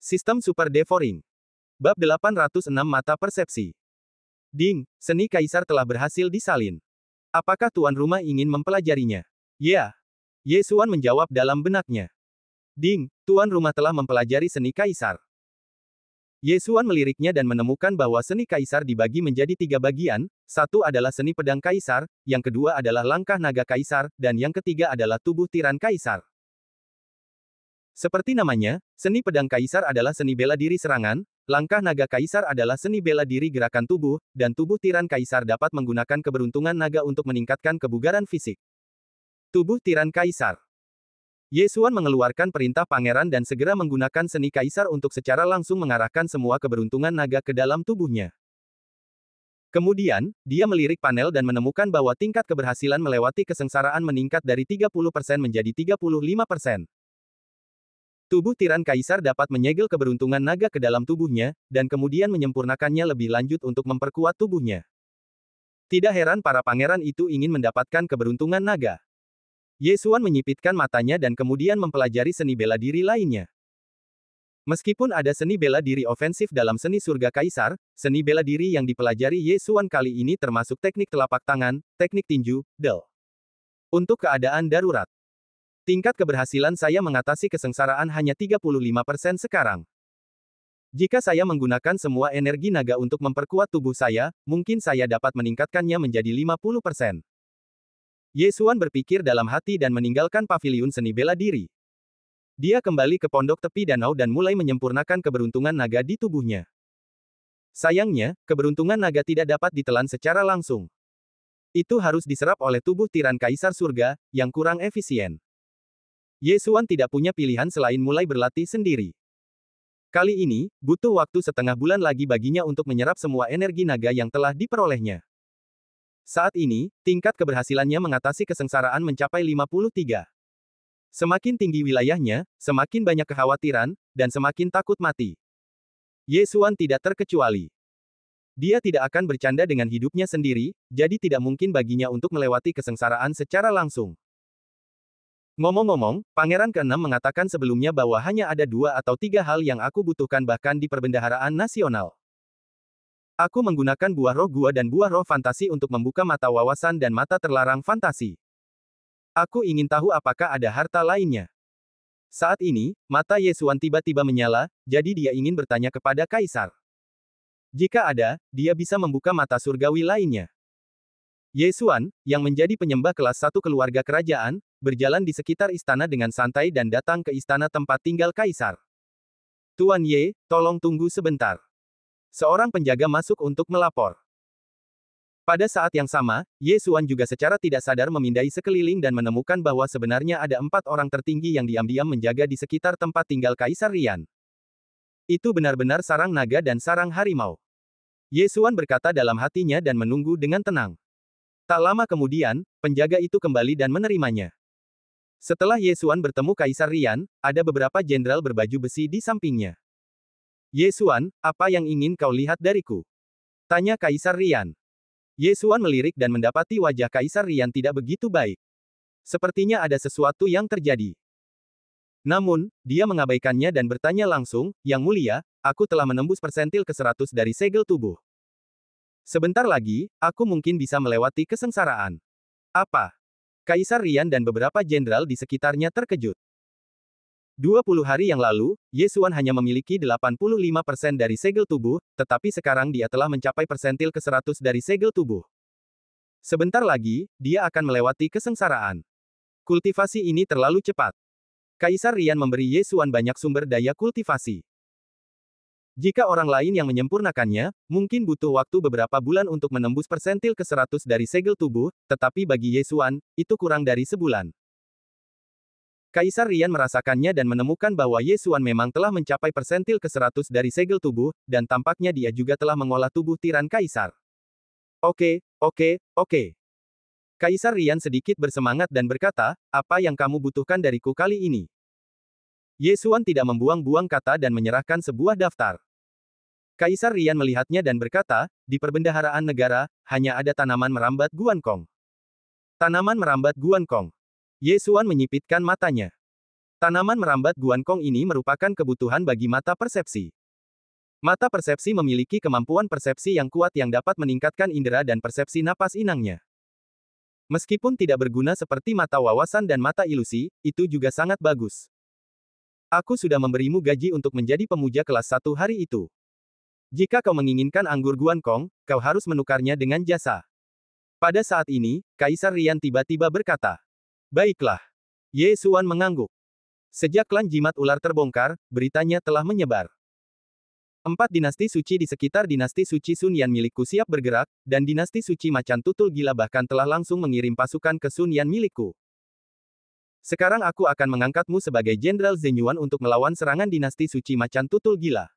Sistem Super Devouring. Bab 806 Mata Persepsi. Ding, seni kaisar telah berhasil disalin. Apakah tuan rumah ingin mempelajarinya? Ya. Ye Xuan menjawab dalam benaknya. Ding, tuan rumah telah mempelajari seni kaisar. Ye Xuan meliriknya dan menemukan bahwa seni kaisar dibagi menjadi 3 bagian, satu adalah seni pedang kaisar, yang kedua adalah langkah naga kaisar, dan yang ketiga adalah tubuh tiran kaisar. Seperti namanya, seni pedang kaisar adalah seni bela diri serangan, langkah naga kaisar adalah seni bela diri gerakan tubuh, dan tubuh tiran kaisar dapat menggunakan keberuntungan naga untuk meningkatkan kebugaran fisik. Tubuh tiran kaisar. Ye Xuan mengeluarkan perintah pangeran dan segera menggunakan seni kaisar untuk secara langsung mengarahkan semua keberuntungan naga ke dalam tubuhnya. Kemudian, dia melirik panel dan menemukan bahwa tingkat keberhasilan melewati kesengsaraan meningkat dari 30% menjadi 35%. Tubuh tiran kaisar dapat menyegel keberuntungan naga ke dalam tubuhnya, dan kemudian menyempurnakannya lebih lanjut untuk memperkuat tubuhnya. Tidak heran para pangeran itu ingin mendapatkan keberuntungan naga. Ye Xuan menyipitkan matanya dan kemudian mempelajari seni bela diri lainnya. Meskipun ada seni bela diri ofensif dalam seni surga kaisar, seni bela diri yang dipelajari Ye Xuan kali ini termasuk teknik telapak tangan, teknik tinju, del. Untuk keadaan darurat. Tingkat keberhasilan saya mengatasi kesengsaraan hanya 35% sekarang. Jika saya menggunakan semua energi naga untuk memperkuat tubuh saya, mungkin saya dapat meningkatkannya menjadi 50%. Ye Xuan berpikir dalam hati dan meninggalkan paviliun seni bela diri. Dia kembali ke pondok tepi danau dan mulai menyempurnakan keberuntungan naga di tubuhnya. Sayangnya, keberuntungan naga tidak dapat ditelan secara langsung. Itu harus diserap oleh tubuh tiran kaisar surga, yang kurang efisien. Ye Xuan tidak punya pilihan selain mulai berlatih sendiri. Kali ini, butuh waktu setengah bulan lagi baginya untuk menyerap semua energi naga yang telah diperolehnya. Saat ini, tingkat keberhasilannya mengatasi kesengsaraan mencapai 53. Semakin tinggi wilayahnya, semakin banyak kekhawatiran, dan semakin takut mati. Ye Xuan tidak terkecuali. Dia tidak akan bercanda dengan hidupnya sendiri, jadi tidak mungkin baginya untuk melewati kesengsaraan secara langsung. Ngomong-ngomong, Pangeran ke-6 mengatakan sebelumnya bahwa hanya ada 2 atau 3 hal yang aku butuhkan bahkan di perbendaharaan nasional. Aku menggunakan buah roh gua dan buah roh fantasi untuk membuka mata wawasan dan mata terlarang fantasi. Aku ingin tahu apakah ada harta lainnya. Saat ini, mata Ye Xuan tiba-tiba menyala, jadi dia ingin bertanya kepada Kaisar. Jika ada, dia bisa membuka mata surgawi lainnya. Ye Xuan, yang menjadi penyembah kelas 1 keluarga kerajaan, berjalan di sekitar istana dengan santai dan datang ke istana tempat tinggal Kaisar. Tuan Ye, tolong tunggu sebentar. Seorang penjaga masuk untuk melapor. Pada saat yang sama, Ye Xuan juga secara tidak sadar memindai sekeliling dan menemukan bahwa sebenarnya ada 4 orang tertinggi yang diam-diam menjaga di sekitar tempat tinggal Kaisar Rian. Itu benar-benar sarang naga dan sarang harimau. Ye Xuan berkata dalam hatinya dan menunggu dengan tenang. Tak lama kemudian, penjaga itu kembali dan menerimanya. Setelah Ye Xuan bertemu Kaisar Rian, ada beberapa jenderal berbaju besi di sampingnya. Ye Xuan, apa yang ingin kau lihat dariku? Tanya Kaisar Rian. Ye Xuan melirik dan mendapati wajah Kaisar Rian tidak begitu baik. Sepertinya ada sesuatu yang terjadi. Namun, dia mengabaikannya dan bertanya langsung, Yang Mulia, aku telah menembus persentil ke-100 dari segel tubuh. Sebentar lagi, aku mungkin bisa melewati kesengsaraan. Apa? Kaisar Rian dan beberapa jenderal di sekitarnya terkejut. 20 hari yang lalu, Ye Xuan hanya memiliki 85% dari segel tubuh, tetapi sekarang dia telah mencapai persentil ke-100 dari segel tubuh. Sebentar lagi, dia akan melewati kesengsaraan. Kultivasi ini terlalu cepat. Kaisar Rian memberi Ye Xuan banyak sumber daya kultivasi. Jika orang lain yang menyempurnakannya, mungkin butuh waktu beberapa bulan untuk menembus persentil ke-100 dari segel tubuh, tetapi bagi Ye Xuan, itu kurang dari sebulan. Kaisar Rian merasakannya dan menemukan bahwa Ye Xuan memang telah mencapai persentil ke-100 dari segel tubuh, dan tampaknya dia juga telah mengolah tubuh tiran kaisar. Oke. Kaisar Rian sedikit bersemangat dan berkata, apa yang kamu butuhkan dariku kali ini? Ye Xuan tidak membuang-buang kata dan menyerahkan sebuah daftar. Kaisar Rian melihatnya dan berkata, di perbendaharaan negara, hanya ada tanaman merambat Guankong. Tanaman merambat Guankong. Ye Xuan menyipitkan matanya. Tanaman merambat Guankong ini merupakan kebutuhan bagi mata persepsi. Mata persepsi memiliki kemampuan persepsi yang kuat yang dapat meningkatkan indera dan persepsi napas inangnya. Meskipun tidak berguna seperti mata wawasan dan mata ilusi, itu juga sangat bagus. Aku sudah memberimu gaji untuk menjadi pemuja kelas 1 hari itu. Jika kau menginginkan anggur Guankong, kau harus menukarnya dengan jasa. Pada saat ini, Kaisar Rian tiba-tiba berkata, "Baiklah." Ye Xuan mengangguk. Sejak klan jimat ular terbongkar, beritanya telah menyebar. 4 dinasti suci di sekitar dinasti suci Sun Yan milikku siap bergerak, dan dinasti suci macan tutul gila bahkan telah langsung mengirim pasukan ke Sun Yan milikku. Sekarang aku akan mengangkatmu sebagai Jenderal Zenyuan untuk melawan serangan dinasti suci macan tutul gila.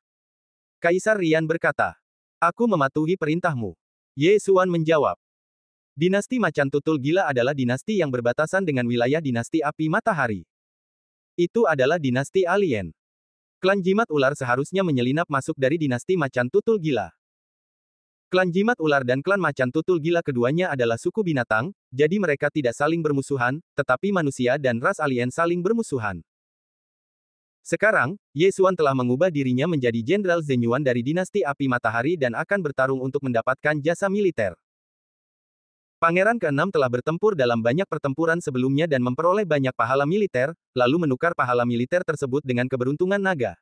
Kaisar Rian berkata, "Aku mematuhi perintahmu." Ye Xuan menjawab, "Dinasti macan tutul gila adalah dinasti yang berbatasan dengan wilayah dinasti api matahari. Itu adalah dinasti alien. Klan jimat ular seharusnya menyelinap masuk dari dinasti macan tutul gila. Klan jimat ular dan klan macan tutul gila keduanya adalah suku binatang, jadi mereka tidak saling bermusuhan, tetapi manusia dan ras alien saling bermusuhan." Sekarang, Ye Xuan telah mengubah dirinya menjadi Jenderal Zenyuan dari dinasti api matahari dan akan bertarung untuk mendapatkan jasa militer. Pangeran ke-6 telah bertempur dalam banyak pertempuran sebelumnya dan memperoleh banyak pahala militer, lalu menukar pahala militer tersebut dengan keberuntungan naga.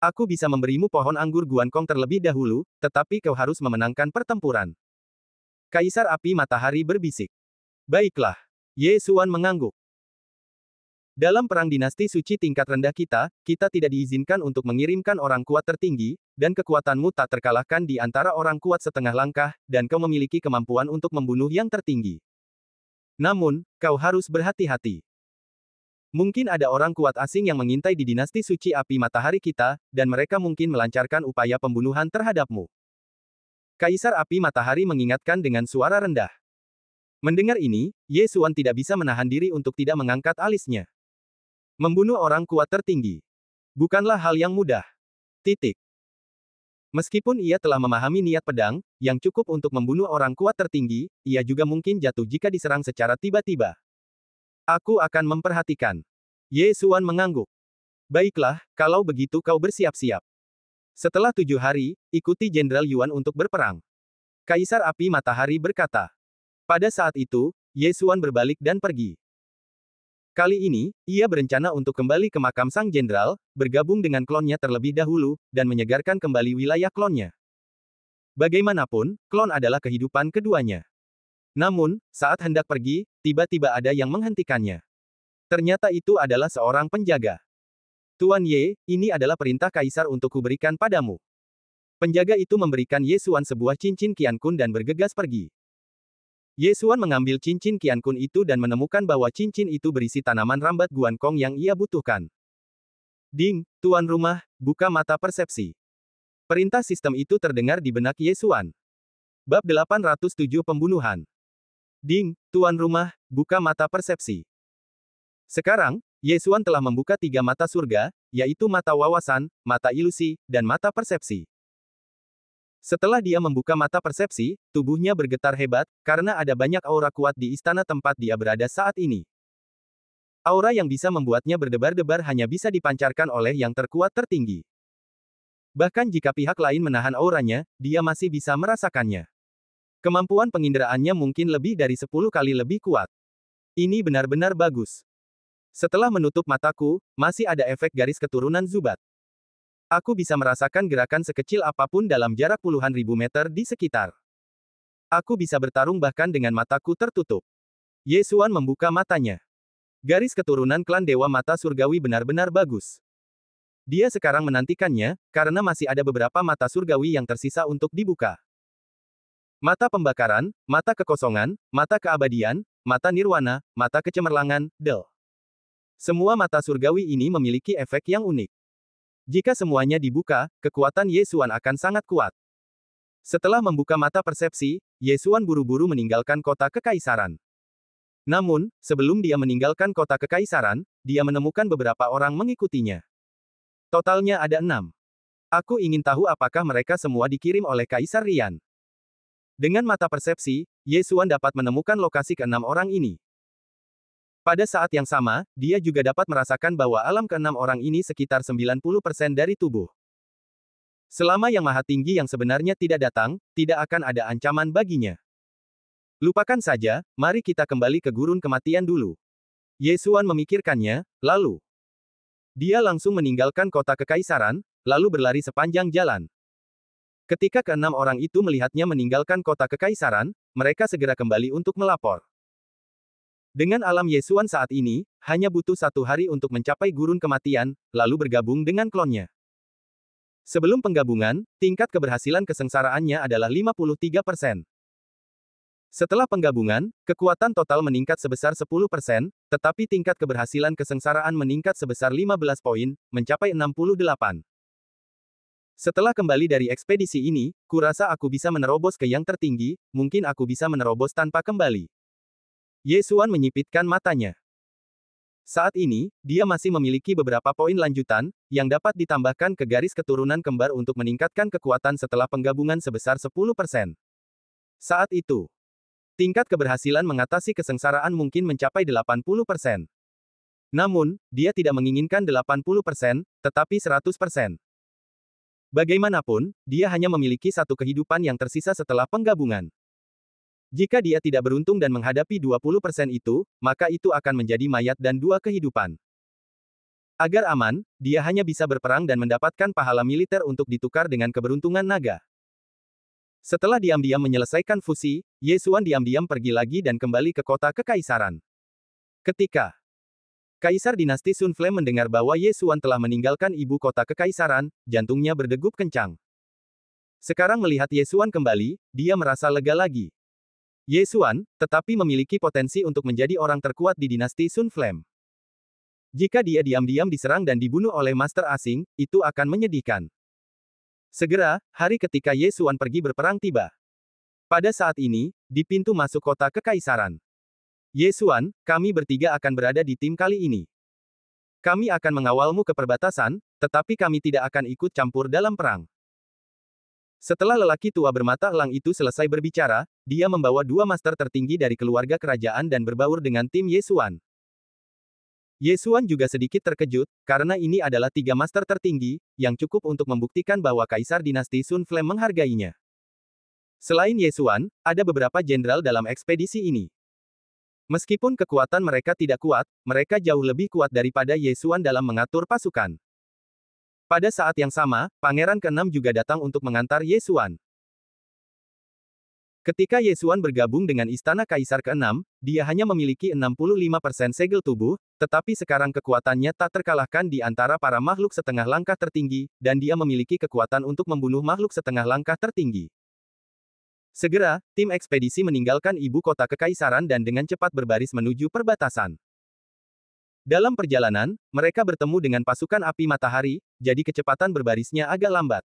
Aku bisa memberimu pohon anggur Guankong terlebih dahulu, tetapi kau harus memenangkan pertempuran. Kaisar Api Matahari berbisik. Baiklah. Ye Xuan mengangguk. Dalam perang dinasti suci tingkat rendah kita tidak diizinkan untuk mengirimkan orang kuat tertinggi, dan kekuatanmu tak terkalahkan di antara orang kuat setengah langkah, dan kau memiliki kemampuan untuk membunuh yang tertinggi. Namun, kau harus berhati-hati. Mungkin ada orang kuat asing yang mengintai di dinasti suci api matahari kita, dan mereka mungkin melancarkan upaya pembunuhan terhadapmu. Kaisar Api Matahari mengingatkan dengan suara rendah. Mendengar ini, Ye Xuan tidak bisa menahan diri untuk tidak mengangkat alisnya. Membunuh orang kuat tertinggi bukanlah hal yang mudah. Titik. Meskipun ia telah memahami niat pedang, yang cukup untuk membunuh orang kuat tertinggi, ia juga mungkin jatuh jika diserang secara tiba-tiba. Aku akan memperhatikan. Ye Xuan mengangguk. Baiklah, kalau begitu kau bersiap-siap. Setelah 7 hari, ikuti Jenderal Yuan untuk berperang. Kaisar Api Matahari berkata. Pada saat itu, Ye Xuan berbalik dan pergi. Kali ini, ia berencana untuk kembali ke makam sang jenderal, bergabung dengan klonnya terlebih dahulu, dan menyegarkan kembali wilayah klonnya. Bagaimanapun, klon adalah kehidupan keduanya. Namun, saat hendak pergi, tiba-tiba ada yang menghentikannya. Ternyata itu adalah seorang penjaga. Tuan Ye, ini adalah perintah kaisar untuk kuberikan padamu. Penjaga itu memberikan Ye Xuan sebuah cincin Qiankun dan bergegas pergi. Ye Xuan mengambil cincin Qiankun itu dan menemukan bahwa cincin itu berisi tanaman rambat Guankong yang ia butuhkan. Ding, tuan rumah, buka mata persepsi. Perintah sistem itu terdengar di benak Ye Xuan. Bab 807 Pembunuhan. Ding, tuan rumah, buka mata persepsi. Sekarang, Ye Xuan telah membuka 3 mata surga, yaitu mata wawasan, mata ilusi, dan mata persepsi. Setelah dia membuka mata persepsi, tubuhnya bergetar hebat, karena ada banyak aura kuat di istana tempat dia berada saat ini. Aura yang bisa membuatnya berdebar-debar hanya bisa dipancarkan oleh yang terkuat tertinggi. Bahkan jika pihak lain menahan auranya, dia masih bisa merasakannya. Kemampuan penginderaannya mungkin lebih dari 10 kali lebih kuat. Ini benar-benar bagus. Setelah menutup mataku, masih ada efek garis keturunan Zubat. Aku bisa merasakan gerakan sekecil apapun dalam jarak puluhan ribu meter di sekitar. Aku bisa bertarung bahkan dengan mataku tertutup. Ye Xuan membuka matanya. Garis keturunan klan Dewa Mata Surgawi benar-benar bagus. Dia sekarang menantikannya, karena masih ada beberapa mata surgawi yang tersisa untuk dibuka. Mata pembakaran, mata kekosongan, mata keabadian, mata nirwana, mata kecemerlangan, Del. Semua mata surgawi ini memiliki efek yang unik. Jika semuanya dibuka, kekuatan Ye Xuan akan sangat kuat. Setelah membuka mata persepsi, Ye Xuan buru-buru meninggalkan kota kekaisaran. Namun, sebelum dia meninggalkan kota kekaisaran, dia menemukan beberapa orang mengikutinya. Totalnya ada 6. Aku ingin tahu apakah mereka semua dikirim oleh Kaisar Rian. Dengan mata persepsi, Ye Xuan dapat menemukan lokasi ke-6 orang ini. Pada saat yang sama, dia juga dapat merasakan bahwa alam keenam orang ini sekitar 90% dari tubuh. Selama Yang Maha Tinggi yang sebenarnya tidak datang, tidak akan ada ancaman baginya. Lupakan saja, mari kita kembali ke gurun kematian dulu. Ye Xuan memikirkannya, lalu dia langsung meninggalkan kota kekaisaran, lalu berlari sepanjang jalan. Ketika keenam orang itu melihatnya meninggalkan kota kekaisaran, mereka segera kembali untuk melapor. Dengan alam Ye Xuan saat ini, hanya butuh 1 hari untuk mencapai gurun kematian, lalu bergabung dengan klonnya. Sebelum penggabungan, tingkat keberhasilan kesengsaraannya adalah 53%. Setelah penggabungan, kekuatan total meningkat sebesar 10%, tetapi tingkat keberhasilan kesengsaraan meningkat sebesar 15 poin, mencapai 68. Setelah kembali dari ekspedisi ini, kurasa aku bisa menerobos ke yang tertinggi, mungkin aku bisa menerobos tanpa kembali. Ye Xuan menyipitkan matanya. Saat ini, dia masih memiliki beberapa poin lanjutan, yang dapat ditambahkan ke garis keturunan kembar untuk meningkatkan kekuatan setelah penggabungan sebesar 10%. Saat itu, tingkat keberhasilan mengatasi kesengsaraan mungkin mencapai 80%. Namun, dia tidak menginginkan 80%, tetapi 100%. Bagaimanapun, dia hanya memiliki satu kehidupan yang tersisa setelah penggabungan. Jika dia tidak beruntung dan menghadapi 20% itu, maka itu akan menjadi mayat dan 2 kehidupan. Agar aman, dia hanya bisa berperang dan mendapatkan pahala militer untuk ditukar dengan keberuntungan naga. Setelah diam-diam menyelesaikan fusi, Ye Xuan diam-diam pergi lagi dan kembali ke kota kekaisaran. Ketika Kaisar dinasti Sun Flame mendengar bahwa Ye Xuan telah meninggalkan ibu kota kekaisaran, jantungnya berdegup kencang. Sekarang melihat Ye Xuan kembali, dia merasa lega lagi. Ye Xuan, tetapi memiliki potensi untuk menjadi orang terkuat di dinasti Sun Flame. Jika dia diam-diam diserang dan dibunuh oleh master asing, itu akan menyedihkan. Segera, hari ketika Ye Xuan pergi berperang tiba. Pada saat ini, di pintu masuk kota kekaisaran. Ye Xuan, kami bertiga akan berada di tim kali ini. Kami akan mengawalmu ke perbatasan, tetapi kami tidak akan ikut campur dalam perang. Setelah lelaki tua bermata elang itu selesai berbicara, dia membawa 2 master tertinggi dari keluarga kerajaan dan berbaur dengan tim Ye Xuan. Ye Xuan juga sedikit terkejut, karena ini adalah 3 master tertinggi, yang cukup untuk membuktikan bahwa Kaisar dinasti Sun Flame menghargainya. Selain Ye Xuan, ada beberapa jenderal dalam ekspedisi ini. Meskipun kekuatan mereka tidak kuat, mereka jauh lebih kuat daripada Ye Xuan dalam mengatur pasukan. Pada saat yang sama, Pangeran ke-6 juga datang untuk mengantar Ye Xuan. Ketika Ye Xuan bergabung dengan Istana Kaisar ke-6, dia hanya memiliki 65% segel tubuh, tetapi sekarang kekuatannya tak terkalahkan di antara para makhluk setengah langkah tertinggi, dan dia memiliki kekuatan untuk membunuh makhluk setengah langkah tertinggi. Segera, tim ekspedisi meninggalkan ibu kota kekaisaran dan dengan cepat berbaris menuju perbatasan. Dalam perjalanan, mereka bertemu dengan pasukan api matahari, jadi kecepatan berbarisnya agak lambat.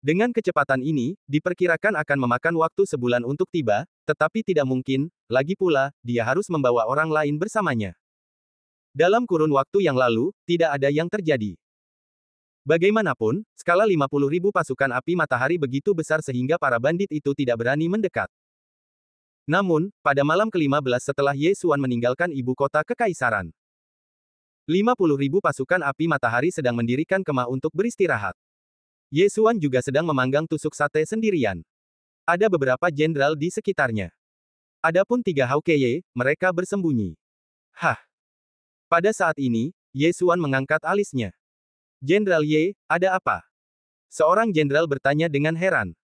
Dengan kecepatan ini, diperkirakan akan memakan waktu sebulan untuk tiba, tetapi tidak mungkin, lagi pula, dia harus membawa orang lain bersamanya. Dalam kurun waktu yang lalu, tidak ada yang terjadi. Bagaimanapun, skala 50.000 pasukan api matahari begitu besar sehingga para bandit itu tidak berani mendekat. Namun, pada malam ke-15 setelah Ye Xuan meninggalkan ibu kota kekaisaran, 50.000 pasukan api matahari sedang mendirikan kemah untuk beristirahat. Ye Xuan juga sedang memanggang tusuk sate sendirian. Ada beberapa jenderal di sekitarnya. Adapun 3 Hawkeye, mereka bersembunyi. Hah! Pada saat ini, Ye Xuan mengangkat alisnya. Jenderal Ye, ada apa? Seorang jenderal bertanya dengan heran.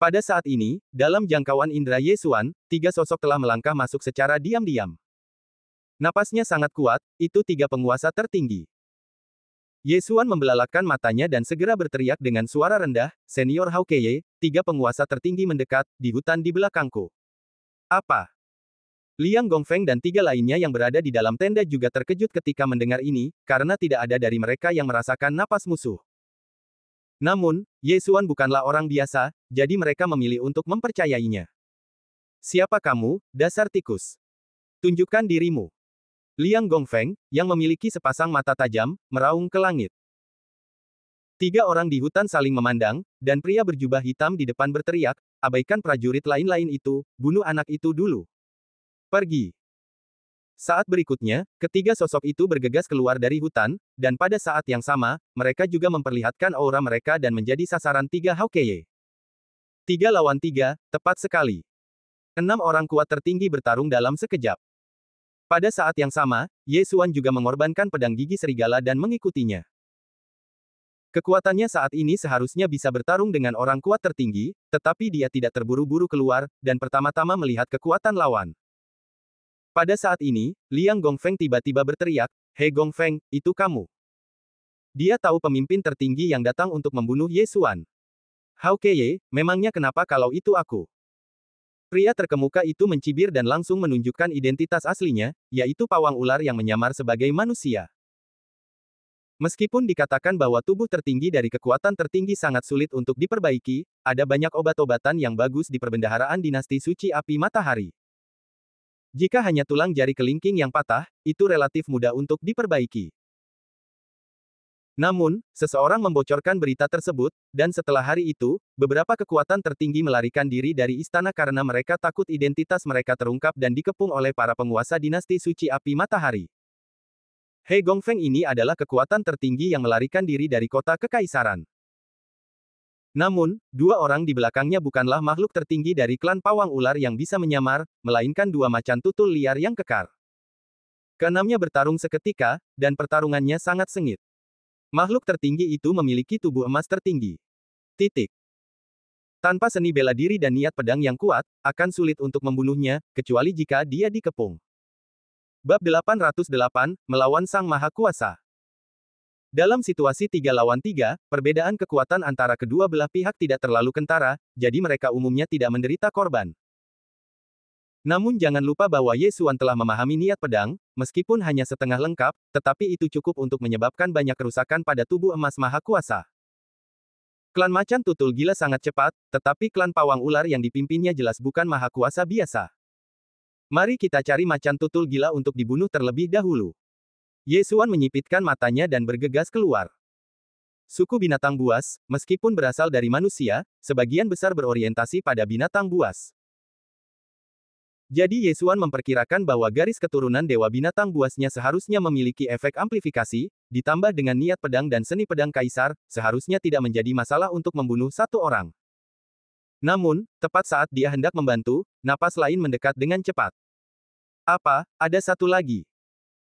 Pada saat ini, dalam jangkauan indera Ye Xuan, 3 sosok telah melangkah masuk secara diam-diam. Napasnya sangat kuat, itu 3 penguasa tertinggi. Ye Xuan membelalakkan matanya dan segera berteriak dengan suara rendah, "Senior Hawkeye, 3 penguasa tertinggi mendekat, di hutan di belakangku." Apa? Liang Gongfeng dan 3 lainnya yang berada di dalam tenda juga terkejut ketika mendengar ini, karena tidak ada dari mereka yang merasakan napas musuh. Namun, Ye Xuan bukanlah orang biasa, jadi mereka memilih untuk mempercayainya. "Siapa kamu, dasar tikus? Tunjukkan dirimu." Liang Gongfeng, yang memiliki sepasang mata tajam, meraung ke langit. 3 orang di hutan saling memandang, dan pria berjubah hitam di depan berteriak, "Abaikan prajurit lain-lain itu, bunuh anak itu dulu. Pergi." Saat berikutnya, ketiga sosok itu bergegas keluar dari hutan, dan pada saat yang sama, mereka juga memperlihatkan aura mereka dan menjadi sasaran tiga Hawkeye. 3 lawan 3, tepat sekali. 6 orang kuat tertinggi bertarung dalam sekejap. Pada saat yang sama, Ye Xuan juga mengorbankan pedang gigi serigala dan mengikutinya. Kekuatannya saat ini seharusnya bisa bertarung dengan orang kuat tertinggi, tetapi dia tidak terburu-buru keluar, dan pertama-tama melihat kekuatan lawan. Pada saat ini, Liang Gongfeng tiba-tiba berteriak, "Hei Gongfeng, itu kamu." Dia tahu pemimpin tertinggi yang datang untuk membunuh Ye Xuan. "Hawkeye, memangnya kenapa kalau itu aku?" Pria terkemuka itu mencibir dan langsung menunjukkan identitas aslinya, yaitu pawang ular yang menyamar sebagai manusia. Meskipun dikatakan bahwa tubuh tertinggi dari kekuatan tertinggi sangat sulit untuk diperbaiki, ada banyak obat-obatan yang bagus di perbendaharaan dinasti suci api matahari. Jika hanya tulang jari kelingking yang patah, itu relatif mudah untuk diperbaiki. Namun, seseorang membocorkan berita tersebut, dan setelah hari itu, beberapa kekuatan tertinggi melarikan diri dari istana karena mereka takut identitas mereka terungkap dan dikepung oleh para penguasa dinasti suci api matahari. Hei Gongfeng ini adalah kekuatan tertinggi yang melarikan diri dari kota kekaisaran. Namun, 2 orang di belakangnya bukanlah makhluk tertinggi dari klan pawang ular yang bisa menyamar, melainkan 2 macan tutul liar yang kekar. Keenamnya bertarung seketika, dan pertarungannya sangat sengit. Makhluk tertinggi itu memiliki tubuh emas tertinggi. Tanpa seni bela diri dan niat pedang yang kuat, akan sulit untuk membunuhnya, kecuali jika dia dikepung. Bab 808, Melawan Sang Maha Kuasa. Dalam situasi 3 lawan 3, perbedaan kekuatan antara kedua belah pihak tidak terlalu kentara, jadi mereka umumnya tidak menderita korban. Namun jangan lupa bahwa Ye Xuan telah memahami niat pedang, meskipun hanya setengah lengkap, tetapi itu cukup untuk menyebabkan banyak kerusakan pada tubuh emas maha kuasa. Klan macan tutul gila sangat cepat, tetapi klan pawang ular yang dipimpinnya jelas bukan maha kuasa biasa. Mari kita cari macan tutul gila untuk dibunuh terlebih dahulu. Ye Xuan menyipitkan matanya dan bergegas keluar. Suku binatang buas, meskipun berasal dari manusia, sebagian besar berorientasi pada binatang buas. Jadi Ye Xuan memperkirakan bahwa garis keturunan dewa binatang buasnya seharusnya memiliki efek amplifikasi, ditambah dengan niat pedang dan seni pedang kaisar, seharusnya tidak menjadi masalah untuk membunuh 1 orang. Namun, tepat saat dia hendak membantu, napas lain mendekat dengan cepat. Apa, ada satu lagi?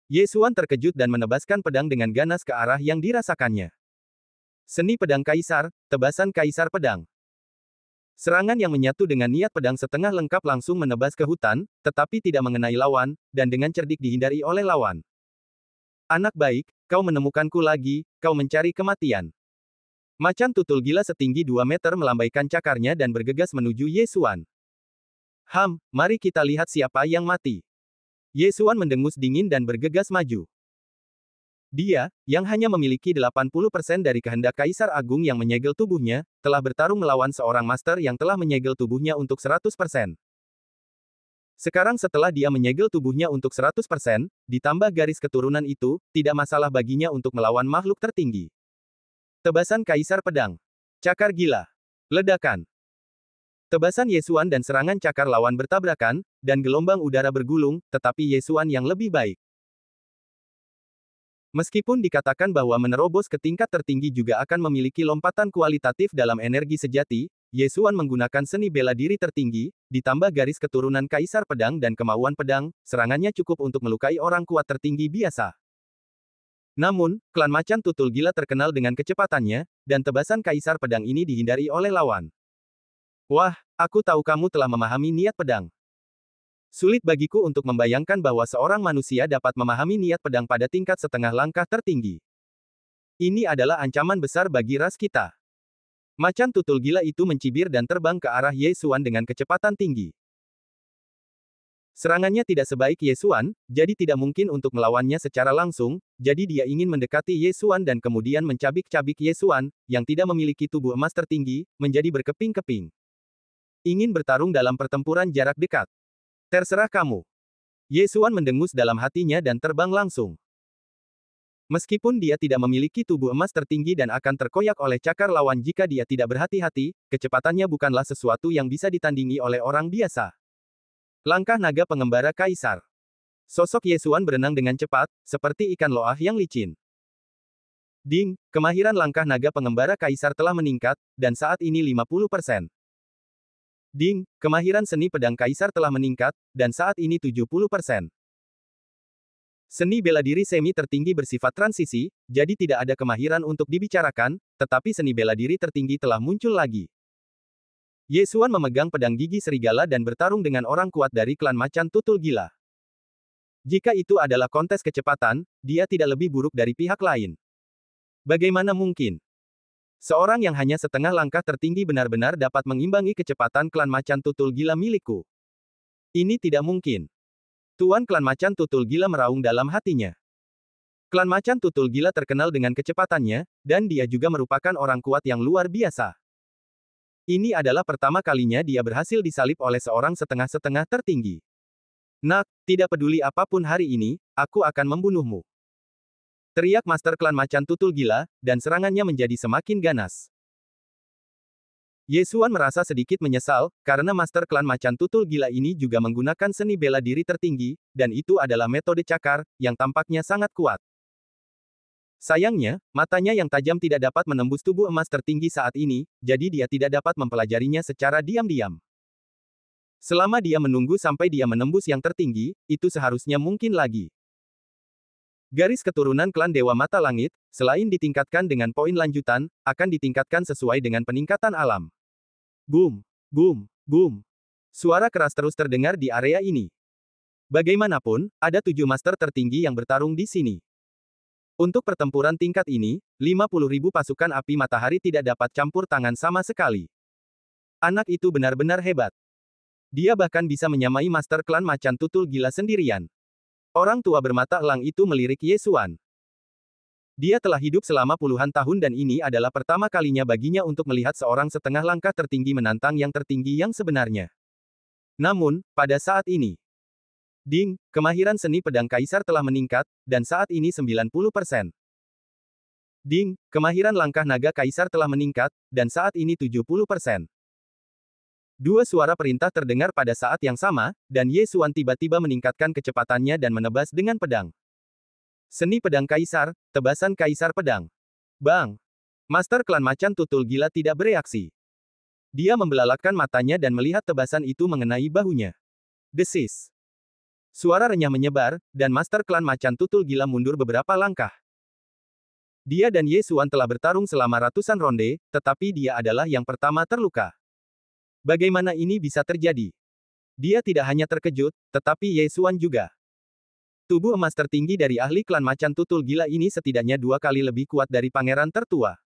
Ye Xuan terkejut dan menebaskan pedang dengan ganas ke arah yang dirasakannya. Seni pedang kaisar, tebasan kaisar pedang. Serangan yang menyatu dengan niat pedang setengah lengkap langsung menebas ke hutan, tetapi tidak mengenai lawan, dan dengan cerdik dihindari oleh lawan. Anak baik, kau menemukanku lagi, kau mencari kematian. Macan tutul gila setinggi 2 meter melambaikan cakarnya dan bergegas menuju Ye Xuan. Mari kita lihat siapa yang mati. Ye Xuan mendengus dingin dan bergegas maju. Dia, yang hanya memiliki 80% dari kehendak Kaisar Agung yang menyegel tubuhnya, telah bertarung melawan seorang master yang telah menyegel tubuhnya untuk 100%. Sekarang setelah dia menyegel tubuhnya untuk 100%, ditambah garis keturunan itu, tidak masalah baginya untuk melawan makhluk tertinggi. Tebasan Kaisar Pedang. Cakar gila. Ledakan. Tebasan Ye Xuan dan serangan cakar lawan bertabrakan, dan gelombang udara bergulung, tetapi Ye Xuan yang lebih baik. Meskipun dikatakan bahwa menerobos ke tingkat tertinggi juga akan memiliki lompatan kualitatif dalam energi sejati, Ye Xuan menggunakan seni bela diri tertinggi, ditambah garis keturunan Kaisar Pedang dan kemauan pedang, serangannya cukup untuk melukai orang kuat tertinggi biasa. Namun, klan macan tutul gila terkenal dengan kecepatannya, dan tebasan Kaisar Pedang ini dihindari oleh lawan. Wah, aku tahu kamu telah memahami niat pedang. Sulit bagiku untuk membayangkan bahwa seorang manusia dapat memahami niat pedang pada tingkat setengah langkah tertinggi. Ini adalah ancaman besar bagi ras kita. Macan tutul gila itu mencibir dan terbang ke arah Ye Xuan dengan kecepatan tinggi. Serangannya tidak sebaik Ye Xuan, jadi tidak mungkin untuk melawannya secara langsung, jadi dia ingin mendekati Ye Xuan dan kemudian mencabik-cabik Ye Xuan, yang tidak memiliki tubuh emas tertinggi, menjadi berkeping-keping. Ingin bertarung dalam pertempuran jarak dekat. Terserah kamu. Ye Xuan mendengus dalam hatinya dan terbang langsung. Meskipun dia tidak memiliki tubuh emas tertinggi dan akan terkoyak oleh cakar lawan jika dia tidak berhati-hati, kecepatannya bukanlah sesuatu yang bisa ditandingi oleh orang biasa. Langkah naga pengembara kaisar. Sosok Yesuan berenang dengan cepat, seperti ikan loah yang licin. Ding, kemahiran langkah naga pengembara kaisar telah meningkat, dan saat ini 50%. Ding, kemahiran seni pedang kaisar telah meningkat, dan saat ini 70%. Seni bela diri semi tertinggi bersifat transisi, jadi tidak ada kemahiran untuk dibicarakan, tetapi seni bela diri tertinggi telah muncul lagi. Yesuan memegang pedang gigi serigala dan bertarung dengan orang kuat dari klan macan tutul gila. Jika itu adalah kontes kecepatan, dia tidak lebih buruk dari pihak lain. Bagaimana mungkin? Seorang yang hanya setengah langkah tertinggi benar-benar dapat mengimbangi kecepatan klan macan tutul gila milikku. Ini tidak mungkin. Tuan klan macan tutul gila meraung dalam hatinya. Klan macan tutul gila terkenal dengan kecepatannya, dan dia juga merupakan orang kuat yang luar biasa. Ini adalah pertama kalinya dia berhasil disalib oleh seorang setengah-setengah tertinggi. Nak, tidak peduli apapun hari ini, aku akan membunuhmu. Teriak Master Klan Macan Tutul Gila, dan serangannya menjadi semakin ganas. Yesuan merasa sedikit menyesal, karena Master Klan Macan Tutul Gila ini juga menggunakan seni bela diri tertinggi, dan itu adalah metode cakar, yang tampaknya sangat kuat. Sayangnya, matanya yang tajam tidak dapat menembus tubuh emas tertinggi saat ini, jadi dia tidak dapat mempelajarinya secara diam-diam. Selama dia menunggu sampai dia menembus yang tertinggi, itu seharusnya mungkin lagi. Garis keturunan klan Dewa Mata Langit, selain ditingkatkan dengan poin lanjutan, akan ditingkatkan sesuai dengan peningkatan alam. Boom, boom, boom. Suara keras terus terdengar di area ini. Bagaimanapun, ada 7 master tertinggi yang bertarung di sini. Untuk pertempuran tingkat ini, 50.000 pasukan api matahari tidak dapat campur tangan sama sekali. Anak itu benar-benar hebat. Dia bahkan bisa menyamai Master Klan Macan Tutul Gila sendirian. Orang tua bermata elang itu melirik Yesuan. Dia telah hidup selama puluhan tahun dan ini adalah pertama kalinya baginya untuk melihat seorang setengah langkah tertinggi menantang yang tertinggi yang sebenarnya. Namun, pada saat ini, Ding, kemahiran seni pedang kaisar telah meningkat, dan saat ini 90%. Ding, kemahiran langkah naga kaisar telah meningkat, dan saat ini 70%. Dua suara perintah terdengar pada saat yang sama, dan Yesuan tiba-tiba meningkatkan kecepatannya dan menebas dengan pedang. Seni pedang kaisar, tebasan kaisar pedang. Bang! Master Klan Macan Tutul Gila tidak bereaksi. Dia membelalakan matanya dan melihat tebasan itu mengenai bahunya. Desis. Suara renyah menyebar, dan Master Klan Macan Tutul Gila mundur beberapa langkah. Dia dan Yesuan telah bertarung selama ratusan ronde, tetapi dia adalah yang pertama terluka. Bagaimana ini bisa terjadi? Dia tidak hanya terkejut, tetapi Yesuan juga. Tubuh emas tertinggi dari ahli klan Macan Tutul Gila ini setidaknya 2 kali lebih kuat dari pangeran tertua.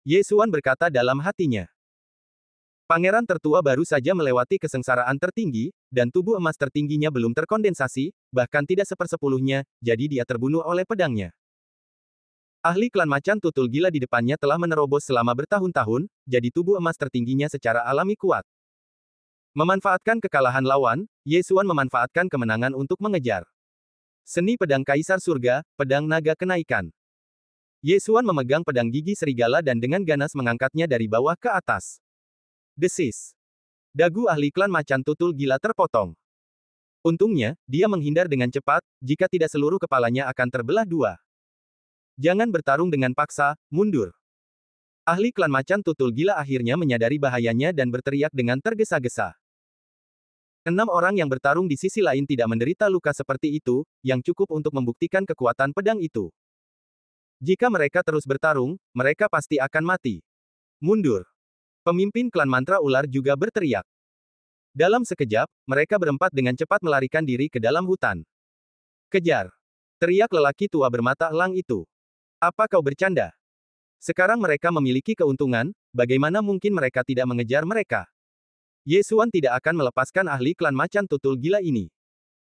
Yesuan berkata dalam hatinya. Pangeran tertua baru saja melewati kesengsaraan tertinggi, dan tubuh emas tertingginya belum terkondensasi, bahkan tidak sepersepuluhnya, jadi dia terbunuh oleh pedangnya. Ahli klan Macan Tutul Gila di depannya telah menerobos selama bertahun-tahun, jadi tubuh emas tertingginya secara alami kuat. Memanfaatkan kekalahan lawan, Yesuan memanfaatkan kemenangan untuk mengejar. Seni pedang Kaisar Surga, pedang naga kenaikan. Yesuan memegang pedang gigi serigala dan dengan ganas mengangkatnya dari bawah ke atas. Desis. Dagu ahli klan Macan Tutul Gila terpotong. Untungnya, dia menghindar dengan cepat, jika tidak seluruh kepalanya akan terbelah 2. Jangan bertarung dengan paksa, mundur. Ahli klan Macan Tutul Gila akhirnya menyadari bahayanya dan berteriak dengan tergesa-gesa. 6 orang yang bertarung di sisi lain tidak menderita luka seperti itu, yang cukup untuk membuktikan kekuatan pedang itu. Jika mereka terus bertarung, mereka pasti akan mati. Mundur. Pemimpin klan mantra ular juga berteriak. Dalam sekejap, mereka berempat dengan cepat melarikan diri ke dalam hutan. Kejar! Teriak lelaki tua bermata elang itu. Apa kau bercanda? Sekarang mereka memiliki keuntungan, bagaimana mungkin mereka tidak mengejar mereka? Yesuan tidak akan melepaskan ahli klan Macan Tutul Gila ini.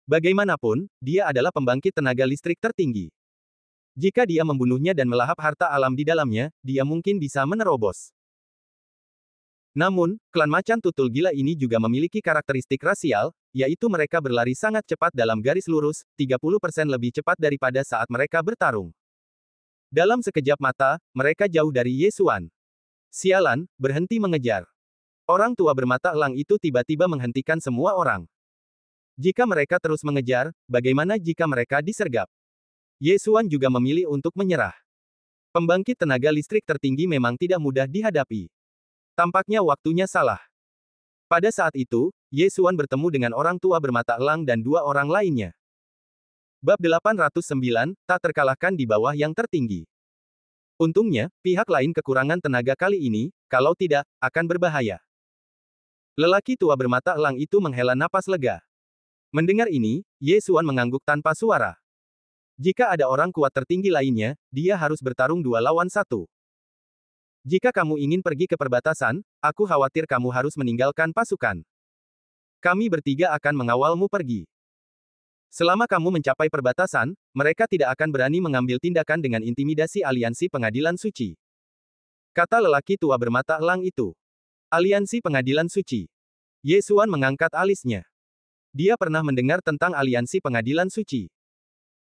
Bagaimanapun, dia adalah pembangkit tenaga listrik tertinggi. Jika dia membunuhnya dan melahap harta alam di dalamnya, dia mungkin bisa menerobos. Namun, klan Macan Tutul Gila ini juga memiliki karakteristik rasial, yaitu mereka berlari sangat cepat dalam garis lurus, 30% lebih cepat daripada saat mereka bertarung. Dalam sekejap mata, mereka jauh dari Yesuan. Sialan, berhenti mengejar. Orang tua bermata elang itu tiba-tiba menghentikan semua orang. Jika mereka terus mengejar, bagaimana jika mereka disergap? Ye Xuan juga memilih untuk menyerah. Pembangkit tenaga listrik tertinggi memang tidak mudah dihadapi. Tampaknya waktunya salah. Pada saat itu, Ye Xuan bertemu dengan orang tua bermata elang dan dua orang lainnya. Bab 809, tak terkalahkan di bawah yang tertinggi. Untungnya, pihak lain kekurangan tenaga kali ini, kalau tidak, akan berbahaya. Lelaki tua bermata elang itu menghela napas lega. Mendengar ini, Ye Xuan mengangguk tanpa suara. Jika ada orang kuat tertinggi lainnya, dia harus bertarung 2 lawan 1. Jika kamu ingin pergi ke perbatasan, aku khawatir kamu harus meninggalkan pasukan. Kami bertiga akan mengawalmu pergi. Selama kamu mencapai perbatasan, mereka tidak akan berani mengambil tindakan dengan intimidasi Aliansi Pengadilan Suci. Kata lelaki tua bermata elang itu. Aliansi Pengadilan Suci. Ye Xuan mengangkat alisnya. Dia pernah mendengar tentang Aliansi Pengadilan Suci.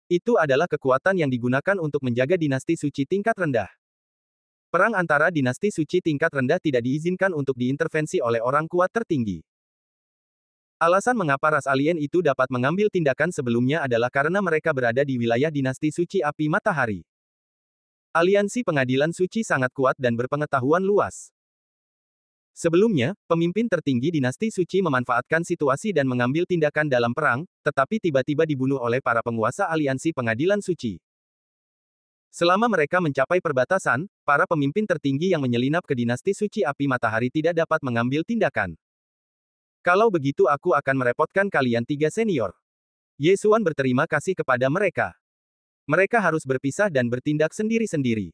Itu adalah kekuatan yang digunakan untuk menjaga dinasti suci tingkat rendah. Perang antara dinasti suci tingkat rendah tidak diizinkan untuk diintervensi oleh orang kuat tertinggi. Alasan mengapa ras alien itu dapat mengambil tindakan sebelumnya adalah karena mereka berada di wilayah dinasti suci api matahari. Aliansi Pengadilan Suci sangat kuat dan berpengetahuan luas. Sebelumnya, pemimpin tertinggi dinasti suci memanfaatkan situasi dan mengambil tindakan dalam perang, tetapi tiba-tiba dibunuh oleh para penguasa Aliansi Pengadilan Suci. Selama mereka mencapai perbatasan, para pemimpin tertinggi yang menyelinap ke dinasti suci api matahari tidak dapat mengambil tindakan. Kalau begitu aku akan merepotkan kalian 3 senior. Ye Xuan berterima kasih kepada mereka. Mereka harus berpisah dan bertindak sendiri-sendiri.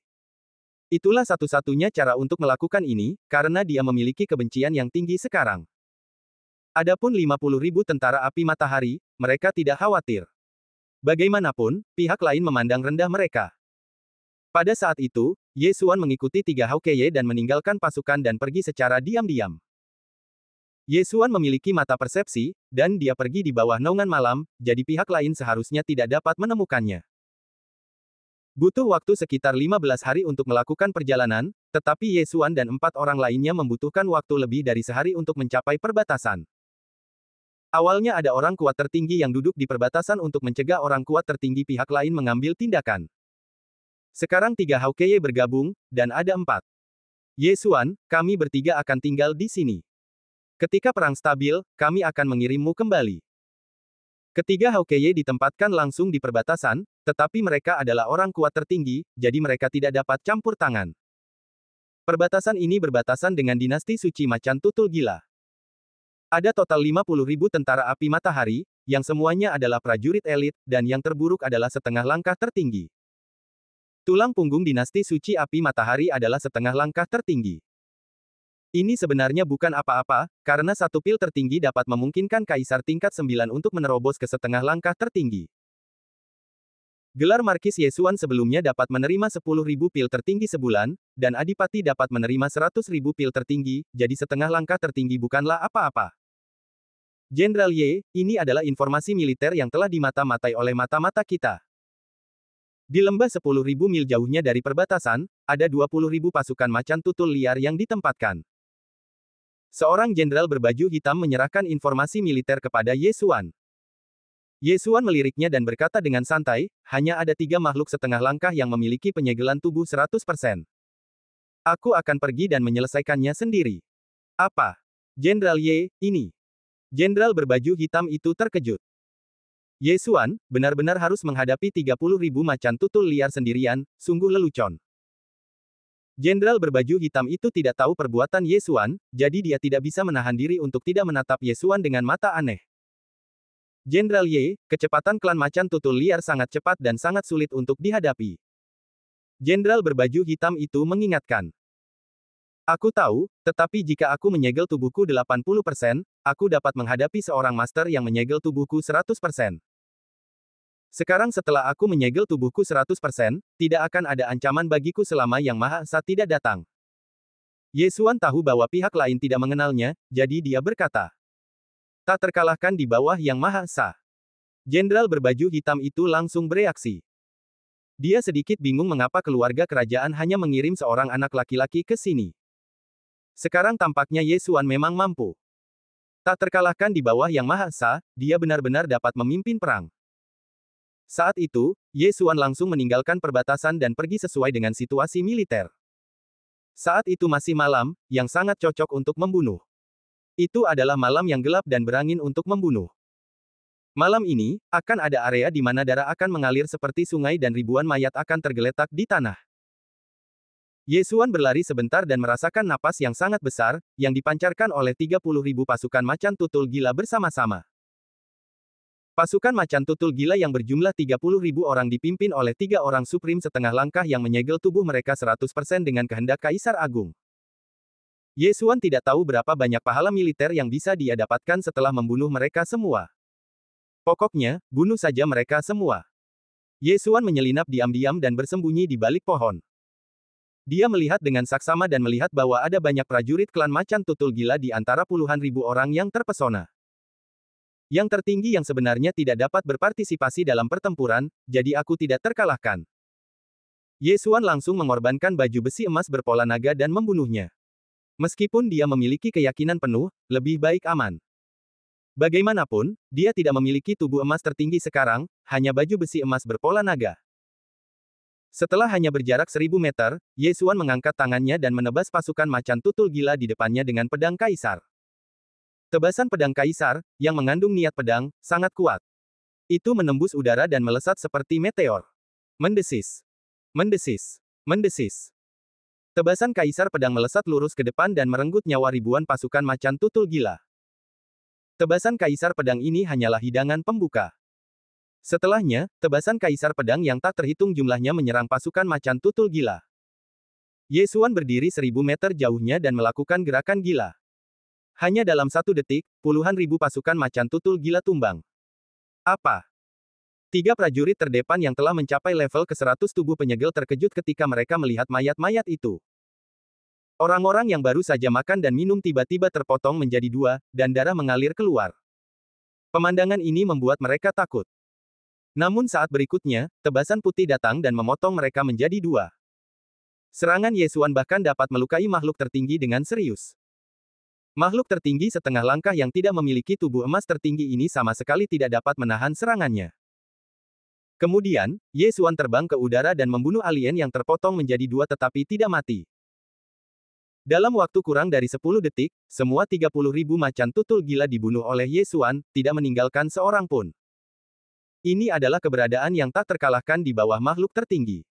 Itulah satu-satunya cara untuk melakukan ini, karena dia memiliki kebencian yang tinggi sekarang. Adapun 50.000 tentara api matahari, mereka tidak khawatir. Bagaimanapun, pihak lain memandang rendah mereka. Pada saat itu, Ye Xuan mengikuti 3 Hawkeye dan meninggalkan pasukan dan pergi secara diam-diam. Ye Xuan memiliki mata persepsi, dan dia pergi di bawah naungan malam, jadi pihak lain seharusnya tidak dapat menemukannya. Butuh waktu sekitar 15 hari untuk melakukan perjalanan, tetapi Ye Xuan dan 4 orang lainnya membutuhkan waktu lebih dari sehari untuk mencapai perbatasan. Awalnya ada orang kuat tertinggi yang duduk di perbatasan untuk mencegah orang kuat tertinggi pihak lain mengambil tindakan. Sekarang 3 Hawkeye bergabung, dan ada 4. Ye Xuan, kami bertiga akan tinggal di sini. Ketika perang stabil, kami akan mengirimmu kembali. Ketiga Hawkeye ditempatkan langsung di perbatasan, tetapi mereka adalah orang kuat tertinggi, jadi mereka tidak dapat campur tangan. Perbatasan ini berbatasan dengan dinasti suci macan tutul gila. Ada total 50.000 tentara api matahari, yang semuanya adalah prajurit elit, dan yang terburuk adalah setengah langkah tertinggi. Tulang punggung dinasti suci api matahari adalah setengah langkah tertinggi. Ini sebenarnya bukan apa-apa, karena satu pil tertinggi dapat memungkinkan kaisar tingkat 9 untuk menerobos ke setengah langkah tertinggi. Gelar Markis Ye Xuan sebelumnya dapat menerima 10.000 pil tertinggi sebulan, dan Adipati dapat menerima 100.000 pil tertinggi, jadi setengah langkah tertinggi bukanlah apa-apa. Jenderal Ye, ini adalah informasi militer yang telah dimata-matai oleh mata-mata kita. Di lembah 10.000 mil jauhnya dari perbatasan, ada 20.000 pasukan macan tutul liar yang ditempatkan. Seorang jenderal berbaju hitam menyerahkan informasi militer kepada Ye Xuan. Ye Xuan meliriknya dan berkata dengan santai, hanya ada 3 makhluk setengah langkah yang memiliki penyegelan tubuh 100%. Aku akan pergi dan menyelesaikannya sendiri. Apa? Jenderal Ye, ini. Jenderal berbaju hitam itu terkejut. Ye Xuan, benar-benar harus menghadapi 30.000 macan tutul liar sendirian, sungguh lelucon. Jenderal berbaju hitam itu tidak tahu perbuatan Ye Xuan, jadi dia tidak bisa menahan diri untuk tidak menatap Ye Xuan dengan mata aneh. Jenderal Ye, kecepatan klan macan tutul liar sangat cepat dan sangat sulit untuk dihadapi. Jenderal berbaju hitam itu mengingatkan. Aku tahu, tetapi jika aku menyegel tubuhku 80%, aku dapat menghadapi seorang master yang menyegel tubuhku 100%. Sekarang setelah aku menyegel tubuhku 100%, tidak akan ada ancaman bagiku selama Yang Maha Esa tidak datang. Ye Xuan tahu bahwa pihak lain tidak mengenalnya, jadi dia berkata. Tak terkalahkan di bawah Yang Maha Esa. Jenderal berbaju hitam itu langsung bereaksi. Dia sedikit bingung mengapa keluarga kerajaan hanya mengirim seorang anak laki-laki ke sini. Sekarang tampaknya Ye Xuan memang mampu. Tak terkalahkan di bawah Yang Maha Esa, dia benar-benar dapat memimpin perang. Saat itu, Ye Xuan langsung meninggalkan perbatasan dan pergi sesuai dengan situasi militer. Saat itu masih malam, yang sangat cocok untuk membunuh. Itu adalah malam yang gelap dan berangin untuk membunuh. Malam ini, akan ada area di mana darah akan mengalir seperti sungai dan ribuan mayat akan tergeletak di tanah. Ye Xuan berlari sebentar dan merasakan napas yang sangat besar, yang dipancarkan oleh 30.000 pasukan macan tutul gila bersama-sama. Pasukan macan tutul gila yang berjumlah 30.000 orang dipimpin oleh 3 orang suprim setengah langkah yang menyegel tubuh mereka 100% dengan kehendak Kaisar Agung. Ye Xuan tidak tahu berapa banyak pahala militer yang bisa dia dapatkan setelah membunuh mereka semua. Pokoknya, bunuh saja mereka semua. Ye Xuan menyelinap diam-diam dan bersembunyi di balik pohon. Dia melihat dengan saksama dan melihat bahwa ada banyak prajurit klan macan tutul gila di antara puluhan ribu orang yang terpesona. Yang tertinggi yang sebenarnya tidak dapat berpartisipasi dalam pertempuran, jadi aku tidak terkalahkan. Ye Xuan langsung mengorbankan baju besi emas berpola naga dan membunuhnya. Meskipun dia memiliki keyakinan penuh, lebih baik aman. Bagaimanapun, dia tidak memiliki tubuh emas tertinggi sekarang, hanya baju besi emas berpola naga. Setelah hanya berjarak 1000 meter, Ye Xuan mengangkat tangannya dan menebas pasukan macan tutul gila di depannya dengan pedang kaisar. Tebasan pedang kaisar, yang mengandung niat pedang, sangat kuat. Itu menembus udara dan melesat seperti meteor. Mendesis. Mendesis. Mendesis. Tebasan kaisar pedang melesat lurus ke depan dan merenggut nyawa ribuan pasukan macan tutul gila. Tebasan kaisar pedang ini hanyalah hidangan pembuka. Setelahnya, tebasan kaisar pedang yang tak terhitung jumlahnya menyerang pasukan macan tutul gila. Ye Xuan berdiri 1000 meter jauhnya dan melakukan gerakan gila. Hanya dalam 1 detik, puluhan ribu pasukan macan tutul gila tumbang. Apa? 3 prajurit terdepan yang telah mencapai level ke-100 tubuh penyegel terkejut ketika mereka melihat mayat-mayat itu. Orang-orang yang baru saja makan dan minum tiba-tiba terpotong menjadi 2, dan darah mengalir keluar. Pemandangan ini membuat mereka takut. Namun saat berikutnya, tebasan putih datang dan memotong mereka menjadi 2. Serangan Ye Xuan bahkan dapat melukai makhluk tertinggi dengan serius. Makhluk tertinggi setengah langkah yang tidak memiliki tubuh emas tertinggi ini sama sekali tidak dapat menahan serangannya. Kemudian, Ye Xuan terbang ke udara dan membunuh alien yang terpotong menjadi 2 tetapi tidak mati. Dalam waktu kurang dari 10 detik, semua 30.000 macan tutul gila dibunuh oleh Ye Xuan, tidak meninggalkan seorang pun. Ini adalah keberadaan yang tak terkalahkan di bawah makhluk tertinggi.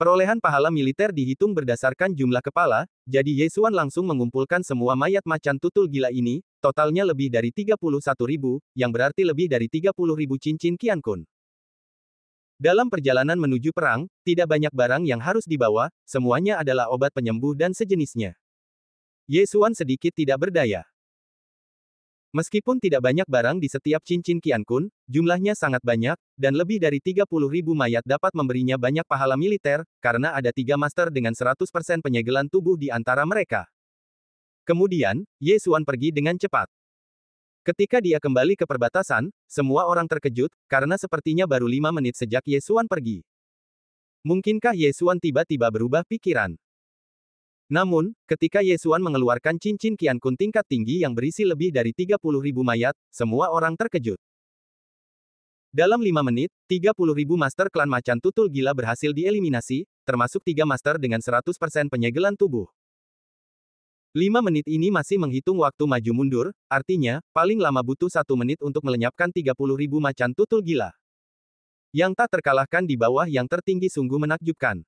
Perolehan pahala militer dihitung berdasarkan jumlah kepala, jadi Ye Xuan langsung mengumpulkan semua mayat macan tutul gila ini, totalnya lebih dari 31.000, yang berarti lebih dari 30.000 cincin Qiankun. Dalam perjalanan menuju perang, tidak banyak barang yang harus dibawa, semuanya adalah obat penyembuh dan sejenisnya. Ye Xuan sedikit tidak berdaya. Meskipun tidak banyak barang di setiap cincin Qiankun, jumlahnya sangat banyak, dan lebih dari 30.000 mayat dapat memberinya banyak pahala militer, karena ada 3 master dengan 100% penyegelan tubuh di antara mereka. Kemudian, Ye Xuan pergi dengan cepat. Ketika dia kembali ke perbatasan, semua orang terkejut, karena sepertinya baru 5 menit sejak Ye Xuan pergi. Mungkinkah Ye Xuan tiba-tiba berubah pikiran? Namun, ketika Ye Xuan mengeluarkan cincin Qiankun tingkat tinggi yang berisi lebih dari 30.000 mayat, semua orang terkejut. Dalam 5 menit, 30.000 master klan macan tutul gila berhasil dieliminasi, termasuk 3 master dengan 100% penyegelan tubuh. 5 menit ini masih menghitung waktu maju mundur, artinya, paling lama butuh 1 menit untuk melenyapkan 30.000 macan tutul gila. Yang tak terkalahkan di bawah yang tertinggi sungguh menakjubkan.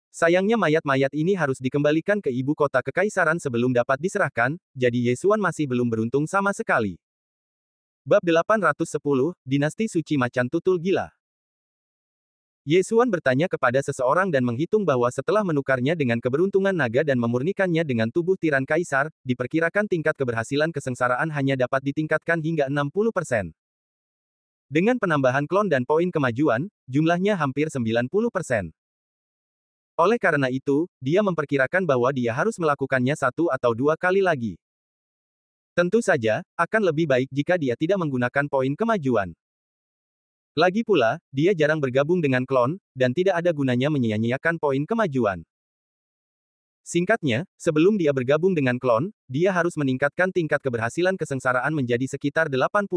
Sayangnya mayat-mayat ini harus dikembalikan ke ibu kota kekaisaran sebelum dapat diserahkan, jadi Ye Xuan masih belum beruntung sama sekali. Bab 810, Dinasti Suci Macan Tutul Gila. Ye Xuan bertanya kepada seseorang dan menghitung bahwa setelah menukarnya dengan keberuntungan naga dan memurnikannya dengan tubuh tiran kaisar, diperkirakan tingkat keberhasilan kesengsaraan hanya dapat ditingkatkan hingga 60%. Dengan penambahan klon dan poin kemajuan, jumlahnya hampir 90%. Oleh karena itu, dia memperkirakan bahwa dia harus melakukannya 1 atau 2 kali lagi. Tentu saja, akan lebih baik jika dia tidak menggunakan poin kemajuan. Lagi pula, dia jarang bergabung dengan klon, dan tidak ada gunanya menyia-nyiakan poin kemajuan. Singkatnya, sebelum dia bergabung dengan klon, dia harus meningkatkan tingkat keberhasilan kesengsaraan menjadi sekitar 80.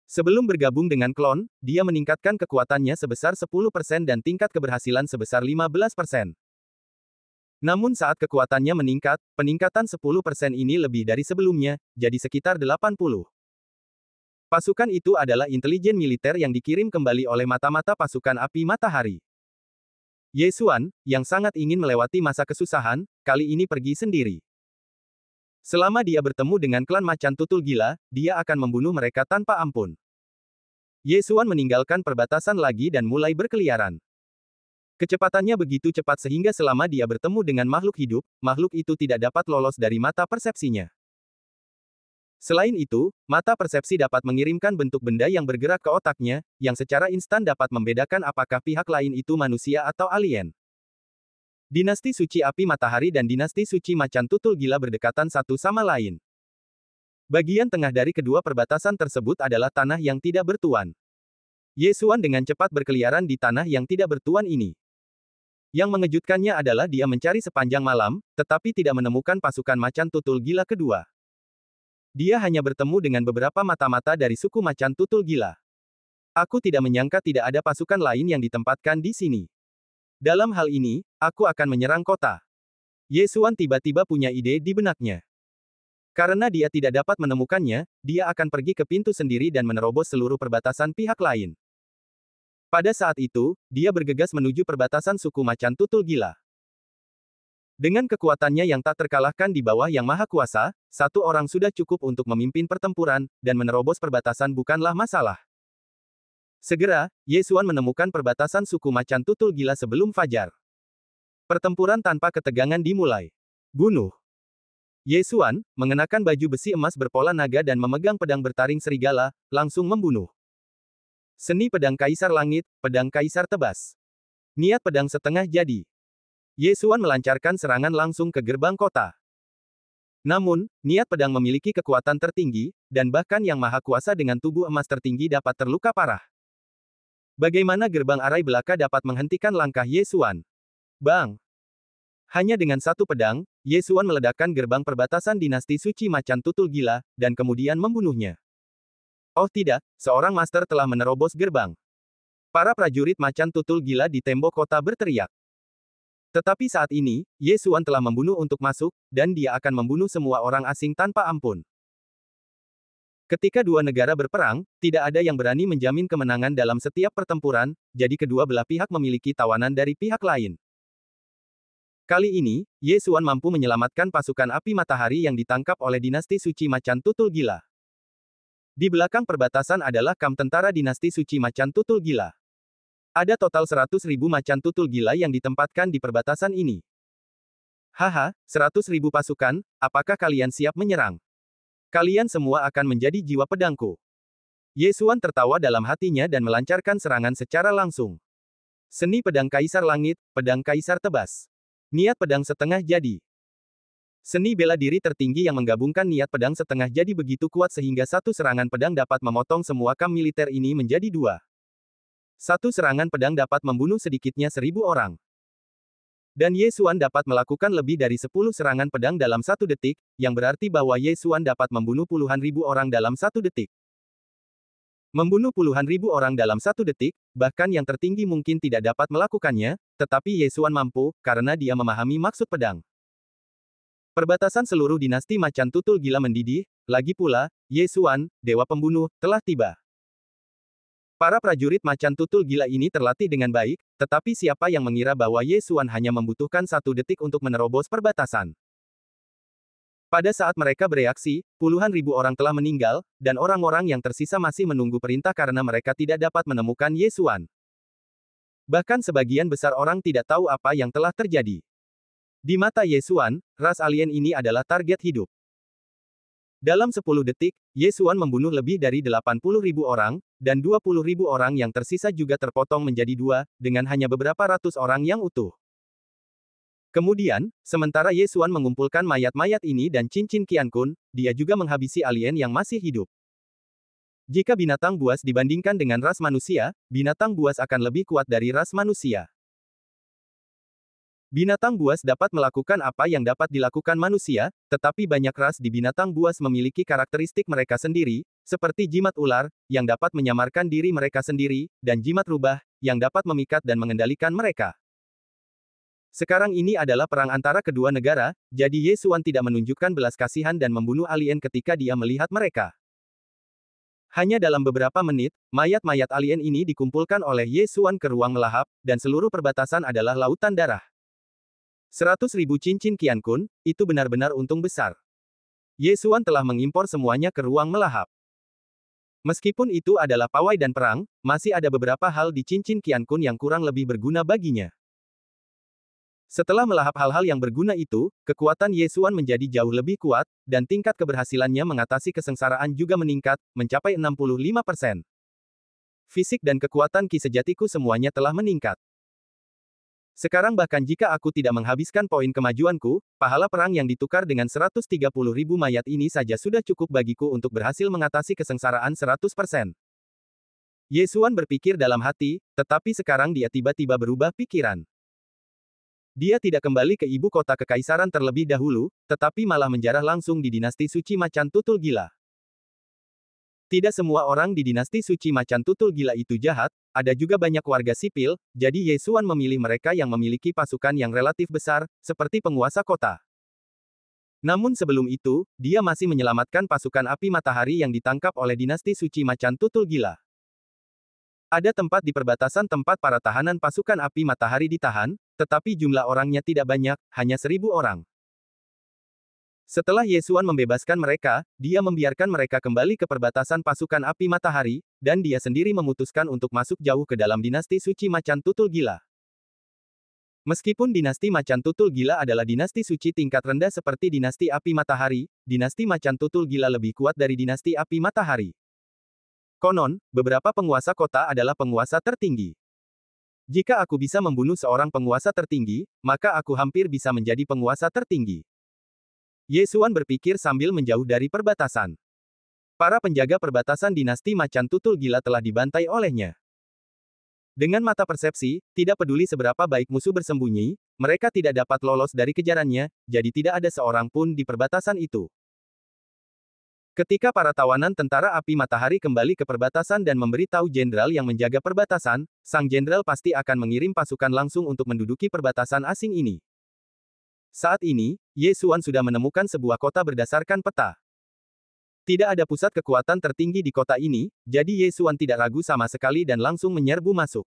Sebelum bergabung dengan klon, dia meningkatkan kekuatannya sebesar 10% dan tingkat keberhasilan sebesar 15%. Namun saat kekuatannya meningkat, peningkatan 10% ini lebih dari sebelumnya, jadi sekitar 80. Pasukan itu adalah intelijen militer yang dikirim kembali oleh mata-mata pasukan api matahari. Ye Xuan, yang sangat ingin melewati masa kesusahan, kali ini pergi sendiri. Selama dia bertemu dengan klan macan tutul gila, dia akan membunuh mereka tanpa ampun. Ye Xuan meninggalkan perbatasan lagi dan mulai berkeliaran. Kecepatannya begitu cepat sehingga selama dia bertemu dengan makhluk hidup, makhluk itu tidak dapat lolos dari mata persepsinya. Selain itu, mata persepsi dapat mengirimkan bentuk benda yang bergerak ke otaknya, yang secara instan dapat membedakan apakah pihak lain itu manusia atau alien. Dinasti Suci Api Matahari dan Dinasti Suci Macan Tutul Gila berdekatan satu sama lain. Bagian tengah dari kedua perbatasan tersebut adalah tanah yang tidak bertuan. Ye Xuan dengan cepat berkeliaran di tanah yang tidak bertuan ini. Yang mengejutkannya adalah dia mencari sepanjang malam, tetapi tidak menemukan pasukan macan tutul gila kedua. Dia hanya bertemu dengan beberapa mata-mata dari suku macan tutul gila. Aku tidak menyangka tidak ada pasukan lain yang ditempatkan di sini. Dalam hal ini, aku akan menyerang kota. Ye Xuan tiba-tiba punya ide di benaknya. Karena dia tidak dapat menemukannya, dia akan pergi ke pintu sendiri dan menerobos seluruh perbatasan pihak lain. Pada saat itu, dia bergegas menuju perbatasan suku macan tutul gila. Dengan kekuatannya yang tak terkalahkan di bawah Yang Maha Kuasa, satu orang sudah cukup untuk memimpin pertempuran, dan menerobos perbatasan bukanlah masalah. Segera, Ye Xuan menemukan perbatasan suku macan tutul gila sebelum fajar. Pertempuran tanpa ketegangan dimulai. Bunuh. Ye Xuan, mengenakan baju besi emas berpola naga dan memegang pedang bertaring serigala, langsung membunuh. Seni pedang Kaisar Langit, pedang Kaisar Tebas. Niat pedang setengah jadi. Ye Xuan melancarkan serangan langsung ke gerbang kota. Namun, niat pedang memiliki kekuatan tertinggi, dan bahkan Yang Maha Kuasa dengan tubuh emas tertinggi dapat terluka parah. Bagaimana gerbang arai belaka dapat menghentikan langkah Ye Xuan? Bang! Hanya dengan satu pedang, Ye Xuan meledakkan gerbang perbatasan dinasti suci macan tutul gila, dan kemudian membunuhnya. Oh tidak, seorang master telah menerobos gerbang. Para prajurit macan tutul gila di tembok kota berteriak. Tetapi saat ini, Ye Xuan telah membunuh untuk masuk, dan dia akan membunuh semua orang asing tanpa ampun. Ketika dua negara berperang, tidak ada yang berani menjamin kemenangan dalam setiap pertempuran, jadi kedua belah pihak memiliki tawanan dari pihak lain. Kali ini, Ye Xuan mampu menyelamatkan pasukan api matahari yang ditangkap oleh dinasti suci macan tutul gila. Di belakang perbatasan adalah kamp tentara dinasti suci macan tutul gila. Ada total 100.000 macan tutul gila yang ditempatkan di perbatasan ini. Haha, 100.000 pasukan, apakah kalian siap menyerang? Kalian semua akan menjadi jiwa pedangku. Ye Xuan tertawa dalam hatinya dan melancarkan serangan secara langsung. Seni pedang Kaisar Langit, pedang Kaisar Tebas. Niat pedang setengah jadi. Seni bela diri tertinggi yang menggabungkan niat pedang setengah jadi begitu kuat sehingga satu serangan pedang dapat memotong semua kamp militer ini menjadi dua. Satu serangan pedang dapat membunuh sedikitnya 1.000 orang. Dan Ye Xuan dapat melakukan lebih dari 10 serangan pedang dalam 1 detik, yang berarti bahwa Ye Xuan dapat membunuh puluhan ribu orang dalam 1 detik. Membunuh puluhan ribu orang dalam 1 detik, bahkan yang tertinggi mungkin tidak dapat melakukannya, tetapi Ye Xuan mampu, karena dia memahami maksud pedang. Perbatasan seluruh dinasti macan tutul gila mendidih, lagi pula, Ye Xuan, dewa pembunuh, telah tiba. Para prajurit macan tutul gila ini terlatih dengan baik, tetapi siapa yang mengira bahwa Ye Xuan hanya membutuhkan 1 detik untuk menerobos perbatasan. Pada saat mereka bereaksi, puluhan ribu orang telah meninggal, dan orang-orang yang tersisa masih menunggu perintah karena mereka tidak dapat menemukan Ye Xuan. Bahkan sebagian besar orang tidak tahu apa yang telah terjadi. Di mata Ye Xuan, ras alien ini adalah target hidup. Dalam 10 detik, Ye Xuan membunuh lebih dari 80.000 orang, dan 20.000 orang yang tersisa juga terpotong menjadi dua, dengan hanya beberapa ratus orang yang utuh. Kemudian, sementara Ye Xuan mengumpulkan mayat-mayat ini dan cincin Qian Kun, dia juga menghabisi alien yang masih hidup. Jika binatang buas dibandingkan dengan ras manusia, binatang buas akan lebih kuat dari ras manusia. Binatang buas dapat melakukan apa yang dapat dilakukan manusia, tetapi banyak ras di binatang buas memiliki karakteristik mereka sendiri, seperti jimat ular, yang dapat menyamarkan diri mereka sendiri, dan jimat rubah, yang dapat memikat dan mengendalikan mereka. Sekarang ini adalah perang antara kedua negara, jadi Ye Xuan tidak menunjukkan belas kasihan dan membunuh alien ketika dia melihat mereka. Hanya dalam beberapa menit, mayat-mayat alien ini dikumpulkan oleh Ye Xuan ke ruang melahap, dan seluruh perbatasan adalah lautan darah. 100.000 cincin Qian Kun, itu benar-benar untung besar. Ye Xuan telah mengimpor semuanya ke ruang melahap. Meskipun itu adalah pawai dan perang, masih ada beberapa hal di cincin Qian Kun yang kurang lebih berguna baginya. Setelah melahap hal-hal yang berguna itu, kekuatan Ye Xuan menjadi jauh lebih kuat, dan tingkat keberhasilannya mengatasi kesengsaraan juga meningkat, mencapai 65%. Fisik dan kekuatan Qi sejatiku semuanya telah meningkat. Sekarang bahkan jika aku tidak menghabiskan poin kemajuanku, pahala perang yang ditukar dengan 130.000 mayat ini saja sudah cukup bagiku untuk berhasil mengatasi kesengsaraan 100%. Ye Xuan berpikir dalam hati, tetapi sekarang dia tiba-tiba berubah pikiran. Dia tidak kembali ke ibu kota kekaisaran terlebih dahulu, tetapi malah menjarah langsung di dinasti suci macan tutul gila. Tidak semua orang di dinasti suci macan tutul gila itu jahat, ada juga banyak warga sipil, jadi Ye Xuan memilih mereka yang memiliki pasukan yang relatif besar, seperti penguasa kota. Namun sebelum itu, dia masih menyelamatkan pasukan api matahari yang ditangkap oleh dinasti suci macan tutul gila. Ada tempat di perbatasan tempat para tahanan pasukan api matahari ditahan, tetapi jumlah orangnya tidak banyak, hanya 1.000 orang. Setelah Ye Xuan membebaskan mereka, dia membiarkan mereka kembali ke perbatasan pasukan api matahari, dan dia sendiri memutuskan untuk masuk jauh ke dalam dinasti suci macan tutul gila. Meskipun dinasti macan tutul gila adalah dinasti suci tingkat rendah seperti dinasti api matahari, dinasti macan tutul gila lebih kuat dari dinasti api matahari. Konon, beberapa penguasa kota adalah penguasa tertinggi. Jika aku bisa membunuh seorang penguasa tertinggi, maka aku hampir bisa menjadi penguasa tertinggi. Ye Xuan berpikir sambil menjauh dari perbatasan. Para penjaga perbatasan dinasti macan tutul gila telah dibantai olehnya. Dengan mata persepsi, tidak peduli seberapa baik musuh bersembunyi, mereka tidak dapat lolos dari kejarannya, jadi tidak ada seorang pun di perbatasan itu. Ketika para tawanan tentara api matahari kembali ke perbatasan dan memberitahu jenderal yang menjaga perbatasan, sang jenderal pasti akan mengirim pasukan langsung untuk menduduki perbatasan asing ini. Saat ini, Ye Xuan sudah menemukan sebuah kota berdasarkan peta. Tidak ada pusat kekuatan tertinggi di kota ini, jadi Ye Xuan tidak ragu sama sekali dan langsung menyerbu masuk.